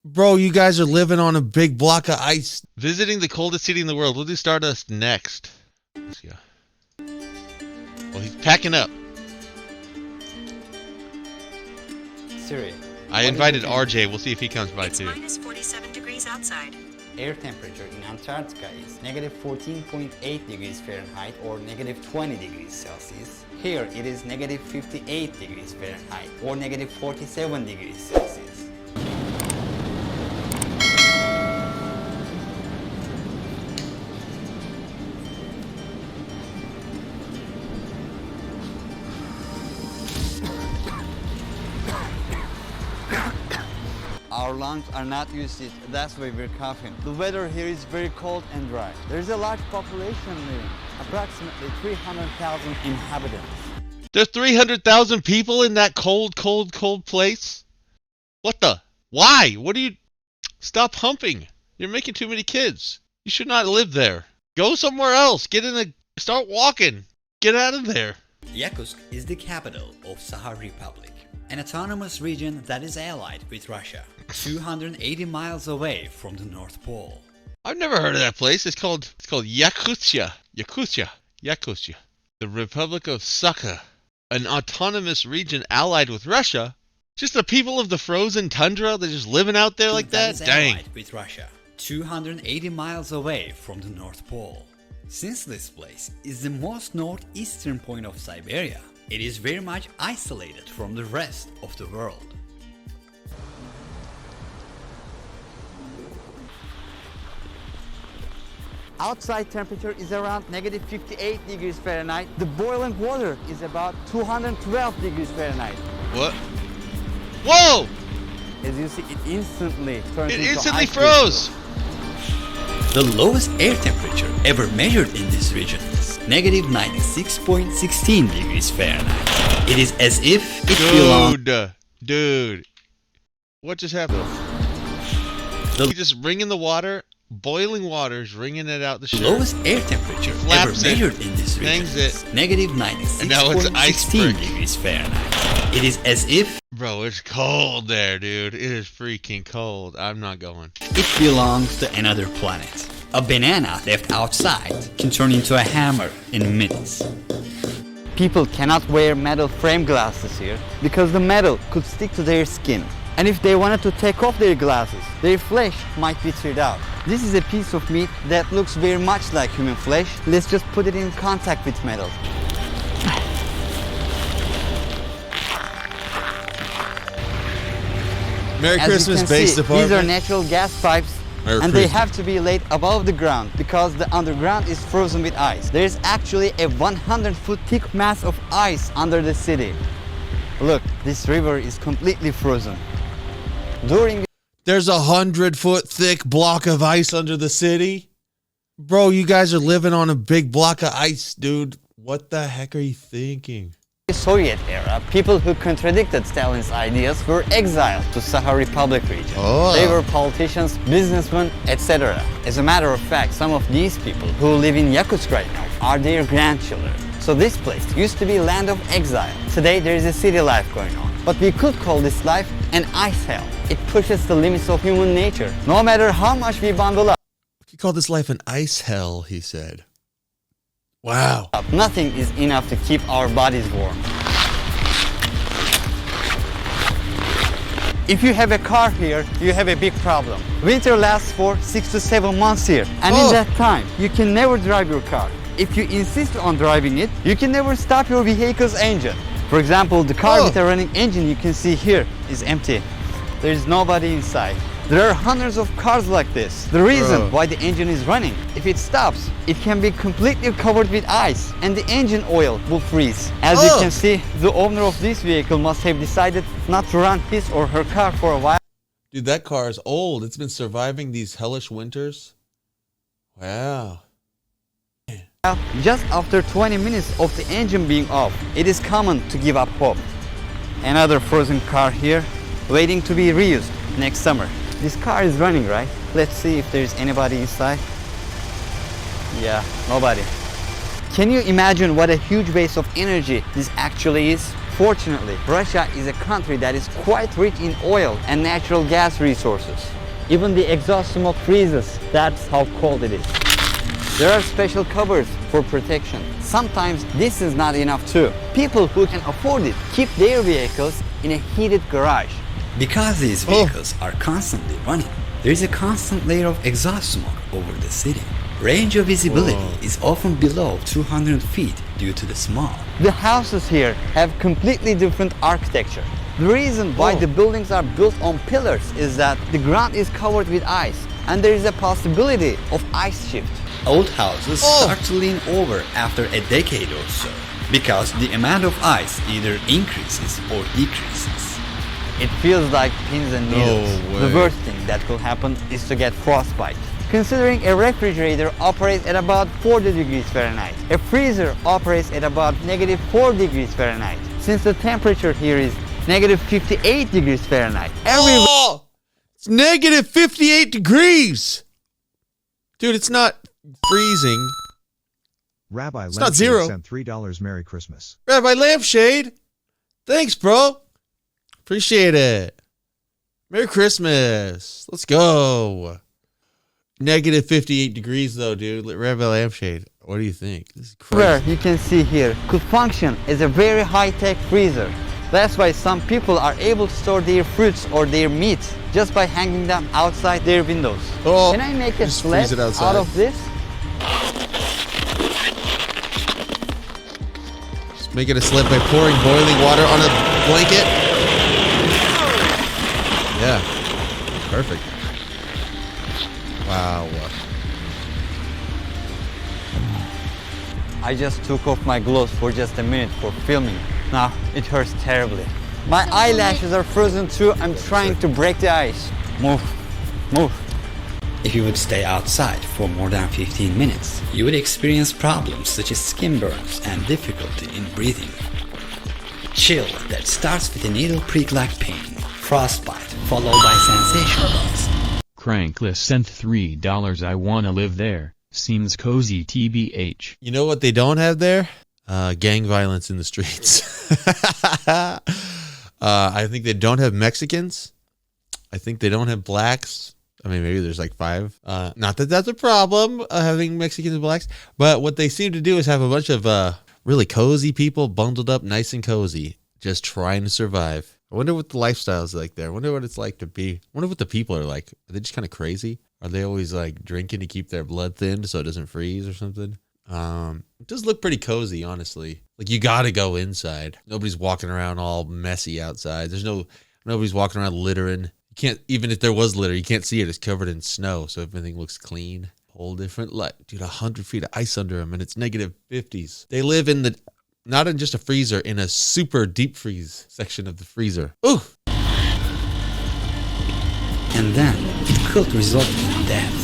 Bro, you guys are living on a big block of ice. Visiting the coldest city in the world. We'll do Stardust next. Let's go. Well, he's packing up. Siri. I invited RJ. We'll see if he comes by too. It's minus 47 degrees outside. Air temperature in Antarctica is negative 14.8 degrees Fahrenheit or negative 20 degrees Celsius. Here it is negative 58 degrees Fahrenheit or negative 47 degrees Celsius. Our lungs are not used to it, that's why we're coughing. The weather here is very cold and dry. There's a large population living, approximately 300,000 inhabitants. There's 300,000 people in that cold place? What the? Why? What do you... Stop humping. You're making too many kids. You should not live there. Go somewhere else. Get in a... Start walking. Get out of there. Yakutsk is the capital of Sakha Republic, an autonomous region that is allied with Russia, 280 miles away from the North Pole. I've never heard of that place. It's called Yakutsk. Yakutsk. The Republic of Sakha, an autonomous region allied with Russia. Just the people of the frozen tundra. They're just living out there like that. Dang. Allied with Russia, 280 miles away from the North Pole. Since this place is the most northeastern point of Siberia, it is very much isolated from the rest of the world. Outside temperature is around negative 58 degrees Fahrenheit. The boiling water is about 212 degrees Fahrenheit. What? Whoa! As you see, it instantly turns It into instantly ice froze! crystal. The lowest air temperature ever measured in this region is negative 96.16 degrees Fahrenheit. It is as if it belonged. Dude. What just happened? You just wringing the water, boiling water, is wringing it out the shirt. The lowest air temperature ever measured in this region is negative 96.16 degrees Fahrenheit. It is as if... Bro, it's cold there, dude. It is freaking cold. I'm not going. It belongs to another planet. A banana left outside can turn into a hammer in minutes. People cannot wear metal frame glasses here because the metal could stick to their skin. And if they wanted to take off their glasses, their flesh might be teared out. This is a piece of meat that looks very much like human flesh. Let's just put it in contact with metal. Merry As Christmas, you can base see, department. these are natural gas pipes, Merry and they Christmas. have to be laid above the ground because the underground is frozen with ice. There is actually a 100-foot thick mass of ice under the city. Look, this river is completely frozen. There's 100-foot thick block of ice under the city? Bro, you guys are living on a big block of ice, dude. What the heck are you thinking? the Soviet era, people who contradicted Stalin's ideas were exiled to Sakha Republic region. Oh. They were politicians, businessmen, etc. As a matter of fact, some of these people who live in Yakutsk right now are their grandchildren. So this place used to be land of exile. Today there is a city life going on. But we could call this life an ice hell. It pushes the limits of human nature. No matter how much we bundle up. We could call this life an ice hell, he said. Wow. Nothing is enough to keep our bodies warm. If you have a car here, you have a big problem. Winter lasts for 6 to 7 months here. And in that time, you can never drive your car. If you insist on driving it, you can never stop your vehicle's engine. For example, the car with a running engine you can see here is empty. There is nobody inside. There are hundreds of cars like this. The reason why the engine is running, if it stops, it can be completely covered with ice and the engine oil will freeze. As you can see, the owner of this vehicle must have decided not to run his or her car for a while. Dude, that car is old. It's been surviving these hellish winters. Wow. Just after 20 minutes of the engine being off, it is common to give up hope. Another frozen car here, waiting to be reused next summer. This car is running, right? Let's see if there's anybody inside. Yeah, nobody. Can you imagine what a huge base of energy this actually is? Unfortunately, Russia is a country that is quite rich in oil and natural gas resources. Even the exhaust smoke freezes. That's how cold it is. There are special covers for protection. Sometimes this is not enough too. People who can afford it keep their vehicles in a heated garage. Because these vehicles are constantly running, there is a constant layer of exhaust smoke over the city. Range of visibility is often below 200 feet due to the smog. The houses here have completely different architecture. The reason why the buildings are built on pillars is that the ground is covered with ice and there is a possibility of ice shift. Old houses start to lean over after a decade or so because the amount of ice either increases or decreases. It feels like pins and needles. The worst thing that could happen is to get frostbite. Considering a refrigerator operates at about 40 degrees Fahrenheit, a freezer operates at about -4 degrees Fahrenheit. Since the temperature here is -58 degrees Fahrenheit, it's -58 degrees! Dude, it's not freezing. Rabbi It's not zero. sent $3 Merry Christmas. Rabbi Lampshade! Thanks, bro! Appreciate it. Merry Christmas! Let's go! -58 degrees though, dude. Rabbi Lampshade, what do you think? This is where crazy. you can see here could function as a very high-tech freezer. That's why some people are able to store their fruits or their meat just by hanging them outside their windows. Oh, Can I make a just sled freeze it outside. out of this? Just make it a sled by pouring boiling water on a blanket. Yeah, perfect. Wow. I just took off my gloves for just a minute for filming. Now it hurts terribly. My eyelashes are frozen too. I'm trying to break the ice. Move. If you would stay outside for more than 15 minutes, you would experience problems such as skin burns and difficulty in breathing. Chill that starts with a needle prick-like pain, frostbite, followed by sensation burns. Crankless sent $3. I wanna live there. Seems cozy TBH. You know what they don't have there? Gang violence in the streets. I think they don't have Mexicans. I think they don't have blacks. I mean, maybe there's like 5. Not that that's a problem, having Mexicans and blacks. But what they seem to do is have a bunch of really cozy people bundled up nice and cozy, just trying to survive. I wonder what the lifestyle is like there. I wonder what it's like to be. I wonder what the people are like. Are they just kind of crazy? Are they always like drinking to keep their blood thinned so it doesn't freeze or something? It does look pretty cozy, honestly. Like you gotta go inside. Nobody's walking around all messy outside. Nobody's walking around littering. You can't, even if there was litter, you can't see it. It's covered in snow, so everything looks clean. Whole different life. Dude, 100 feet of ice under them, and it's -50s. They live in not in just a freezer, in a super deep freeze section of the freezer. Ooh! And then it could result in death.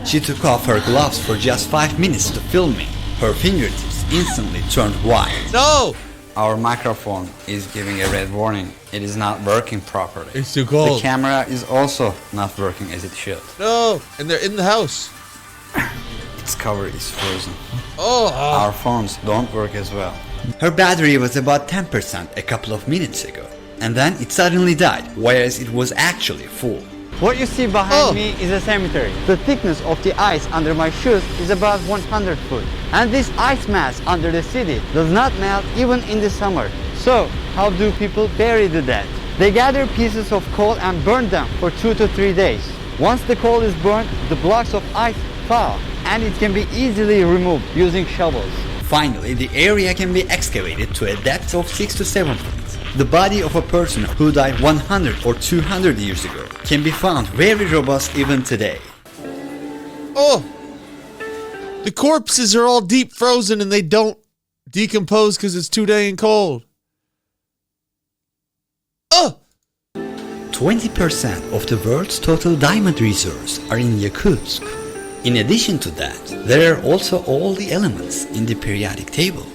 She took off her gloves for just 5 minutes to film me. Her fingertips instantly turned white. No! Our microphone is giving a red warning. It is not working properly. It's too The cold. camera is also not working as it should. No! And they're in the house. Its cover is frozen. Oh! Our phones don't work as well. Her battery was about 10% a couple of minutes ago. And then it suddenly died, whereas it was actually full. What you see behind me is a cemetery. The thickness of the ice under my shoes is about 100 foot. And this ice mass under the city does not melt even in the summer. So, how do people bury the dead? They gather pieces of coal and burn them for 2 to 3 days. Once the coal is burned, the blocks of ice thaw, and it can be easily removed using shovels. Finally, the area can be excavated to a depth of 6 to 7 feet. The body of a person who died 100 or 200 years ago can be found very robust even today. Oh! The corpses are all deep frozen and they don't decompose because it's too dang cold. Oh! 20% of the world's total diamond reserves are in Yakutsk. In addition to that, there are also all the elements in the periodic table.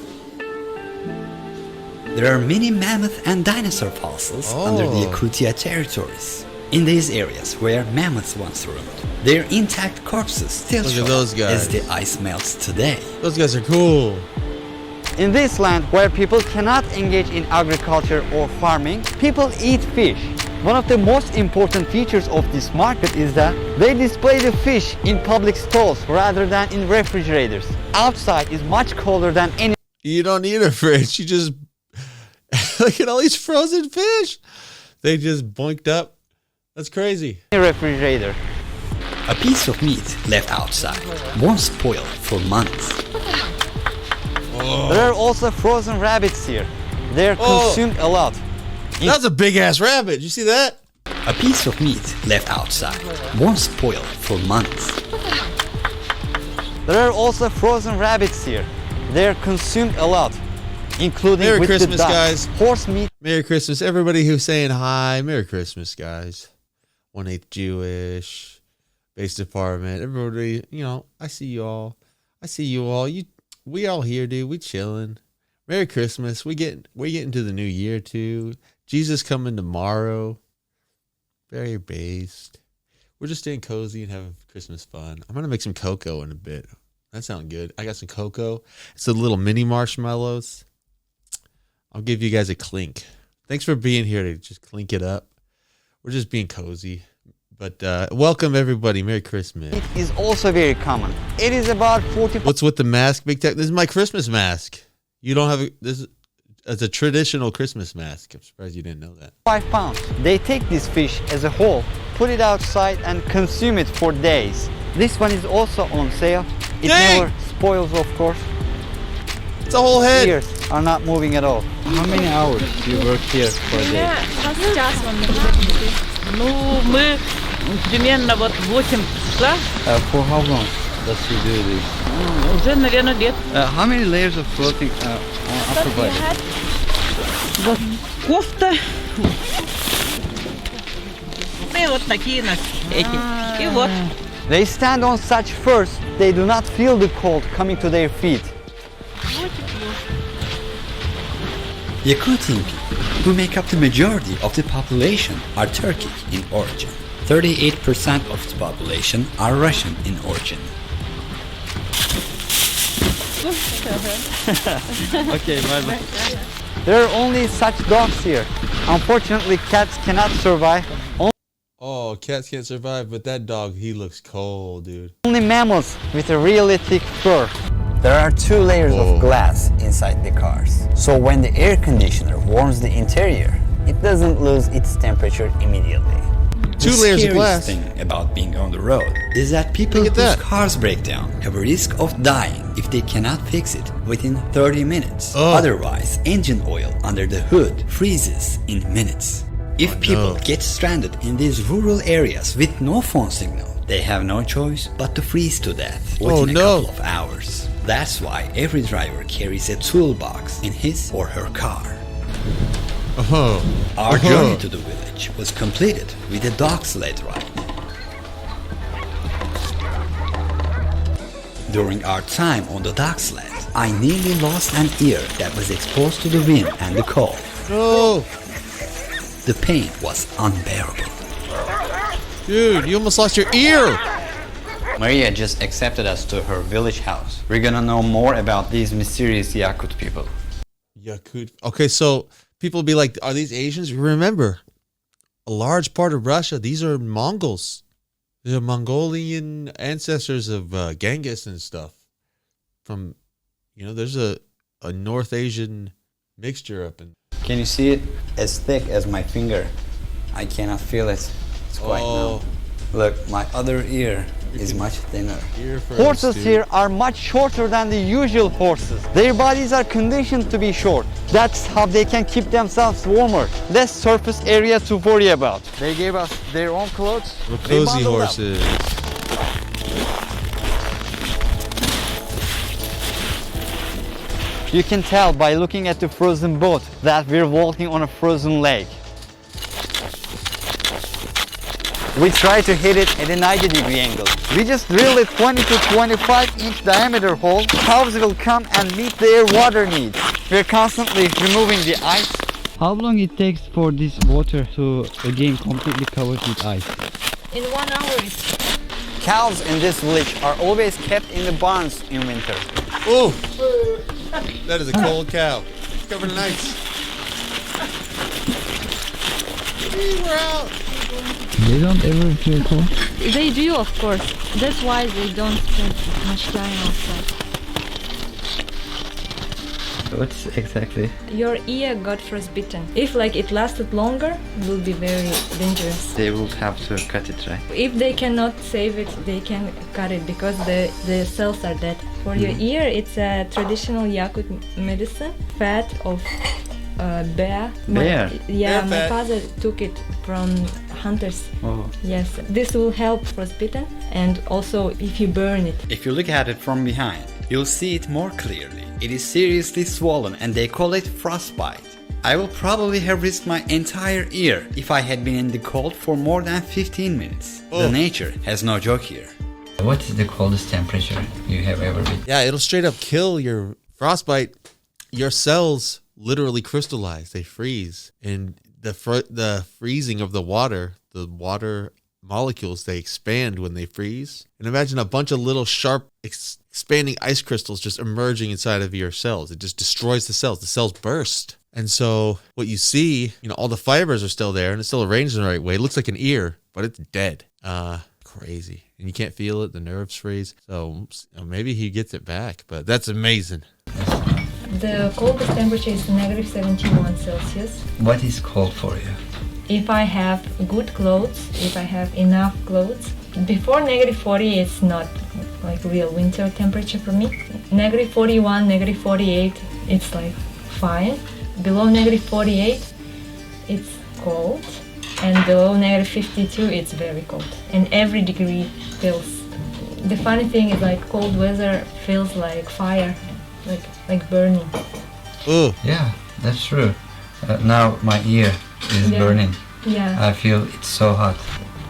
There are many mammoth and dinosaur fossils under the Yakutia territories. In these areas where mammoths once roamed, their intact corpses still Look show at those up guys. as the ice melts today. Those guys are cool. In this land where people cannot engage in agriculture or farming, people eat fish. One of the most important features of this market is that they display the fish in public stalls rather than in refrigerators. Outside is much colder than any You don't need a fridge. You just look at all these frozen fish. They just boinked up. That's crazy. refrigerator. A piece of meat left outside won't spoil for months. There are also frozen rabbits here. They are consumed a lot. That's a big ass rabbit. You see that? A piece of meat left outside won't spoil for months. There are also frozen rabbits here. They are consumed a lot, including Merry with Christmas, the duck. guys. Horse meat. Merry Christmas, everybody who's saying hi. Merry Christmas, guys. 1/8 Jewish, base department. Everybody, you know, I see you all. I see you all. We all here, dude. We chilling. Merry Christmas. We're getting to the new year too. Jesus coming tomorrow. Very based. We're just staying cozy and having Christmas fun. I'm gonna make some cocoa in a bit. That sounds good. I got some cocoa. It's a little mini marshmallows. I'll give you guys a clink. Thanks for being here to just clink it up. We're just being cozy. But welcome everybody. Merry Christmas. It is also very common. It is about 40. What's with the mask, Big Tech? This is my Christmas mask. You don't have it's a traditional Christmas mask. I'm surprised you didn't know that. 5 pounds. They take this fish as a whole, put it outside and consume it for days. This one is also on sale. It Dang! never spoils, of course. It's a whole head. Ears are not moving at all. How many hours do you work here per day? Ну, мы примерно вот 8 числа, For how long does you do this? уже, наверное, лет. How many layers of clothing on upper body? Вот кофта. И вот такие нас эти. И вот. They stand on such furs, they do not feel the cold coming to their feet. Yakutian people, who make up the majority of the population, are Turkic in origin. 38% of the population are Russian in origin. Okay, bye bye. There are only such dogs here. Unfortunately, cats cannot survive. Oh, cats can't survive, but that dog, he looks cold, dude. Only mammals with a really thick fur. There are 2 layers of glass inside the cars. So when the air conditioner warms the interior, it doesn't lose its temperature immediately. 2 layers of glass. The scariest thing about being on the road is that people Look at whose that. cars break down have a risk of dying if they cannot fix it within 30 minutes. Oh. Otherwise, engine oil under the hood freezes in minutes. If people no. get stranded in these rural areas with no phone signal, they have no choice but to freeze to death within a couple of hours. That's why every driver carries a toolbox in his or her car. Oh. Our journey to the village was completed with a dog sled ride. During our time on the dog sled, I nearly lost an ear that was exposed to the wind and the cold. No. The pain was unbearable. Dude, you almost lost your ear. Maria just accepted us to her village house. We're gonna know more about these mysterious Yakut people. Yakut. Okay, so people be like, are these Asians? Remember, a large part of Russia, these are Mongols. They're Mongolian ancestors of Genghis and stuff. From, there's a North Asian mixture up in. Can you see it? As thick as my finger. I cannot feel it. It's quite numb. Look, my other ear is much thinner. Horses here are much shorter than the usual horses. Their bodies are conditioned to be short. That's how they can keep themselves warmer. Less surface area to worry about. They gave us their own clothes. They Cozy bundled up. horses. You can tell by looking at the frozen boat that we're walking on a frozen lake. We try to hit it at a 90-degree angle. We just drill a 20 to 25 inch diameter hole. Cows will come and meet their water needs. We're constantly removing the ice. How long it takes for this water to again completely covered with ice? In 1 hour. Cows in this village are always kept in the barns in winter. Oh, That is a cold cow. Covered in ice. We're out. They don't ever feel cold. They do, of course. That's why they don't spend much time outside. What's exactly? Your ear got frostbitten. If like it lasted longer, it will be very dangerous. They will have to cut it, right? If they cannot save it, they can cut it because the cells are dead. For your ear, it's a traditional Yakut medicine. Fat of bear. Bear? Yeah, Bear my fat. father took it from hunters. Oh. Yes, this will help frostbitten, and also if you burn it. If you look at it from behind, you'll see it more clearly. It is seriously swollen and they call it frostbite. I will probably have risked my entire ear if I had been in the cold for more than 15 minutes. The nature has no joke here. What is the coldest temperature you have ever been? Yeah, it'll straight up kill your frostbite. Your cells literally crystallize. They freeze. And the freezing of the water molecules, they expand when they freeze. And imagine a bunch of little sharp expanding ice crystals just emerging inside of your cells. It just destroys the cells. The cells burst. And so what you see, all the fibers are still there and it's still arranged in the right way. It looks like an ear, but it's dead. Crazy. And you can't feel it. The nerves freeze. So maybe he gets it back, but that's amazing. The coldest temperature is negative 71 Celsius. What is cold for you? If I have good clothes, if I have enough clothes, before negative 40 it's not like real winter temperature for me. Negative 41, negative 48, it's like fine. Below negative 48, it's cold. And below negative 52, it's very cold. And every degree feels... The funny thing is like cold weather feels like fire, like burning. Ooh. Yeah, that's true. Now my ear is burning. Yeah. I feel it's so hot.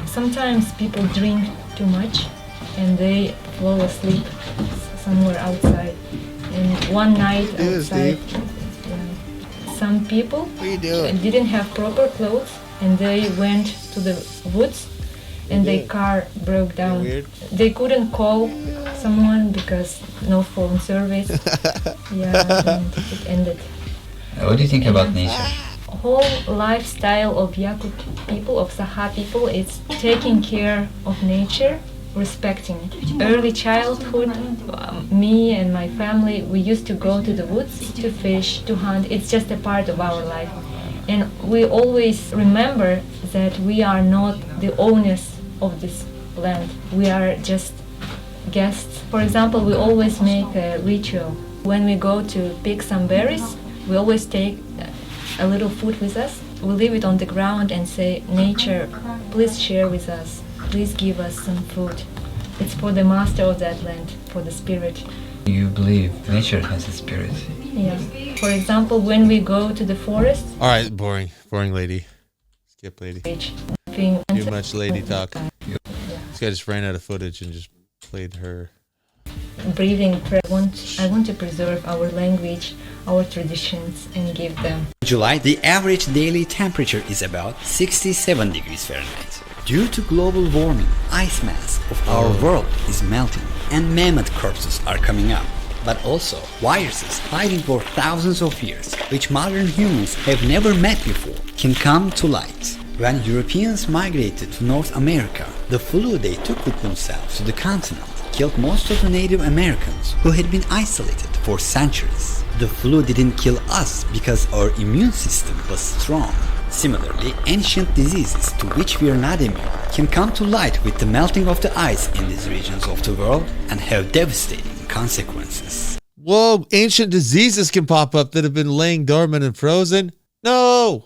Sometimes people drink too much and they fall asleep somewhere outside. And one night outside, some people didn't have proper clothes and they went to the woods and their car broke down. They couldn't call someone because no phone service. And it ended. What do you think about nature? Whole lifestyle of Yakut people, of Saha people, it's taking care of nature, respecting it. Early childhood, me and my family, we used to go to the woods to fish, to hunt. It's just a part of our life. And we always remember that we are not the owners of this land. We are just guests. For example, we always make a ritual. When we go to pick some berries, we always take a little food with us. We leave it on the ground and say, nature, please share with us. Please give us some food. It's for the master of that land, for the spirit. You believe nature has a spirit? Yeah. For example, when we go to the forest... All right, boring lady. Skip lady. Too much lady talk. This guy just ran out of footage and just played her. Breathing prayer. I want to preserve our language, our traditions, and give them. In July, the average daily temperature is about 67 degrees Fahrenheit. Due to global warming, ice mass of our world is melting and mammoth corpses are coming up. But also viruses hiding for thousands of years, which modern humans have never met before, can come to light. When Europeans migrated to North America, the flu they took with themselves to the continent killed most of the Native Americans who had been isolated for centuries. The flu didn't kill us because our immune system was strong. Similarly, ancient diseases to which we are not immune can come to light with the melting of the ice in these regions of the world and have devastating consequences. Whoa, ancient diseases can pop up that have been laying dormant and frozen? No!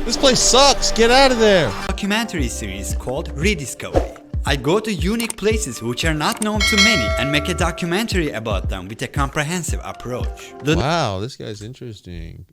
This place sucks! Get out of there! Documentary series called Rediscovery. I go to unique places which are not known to many and make a documentary about them with a comprehensive approach. Wow, this guy's interesting.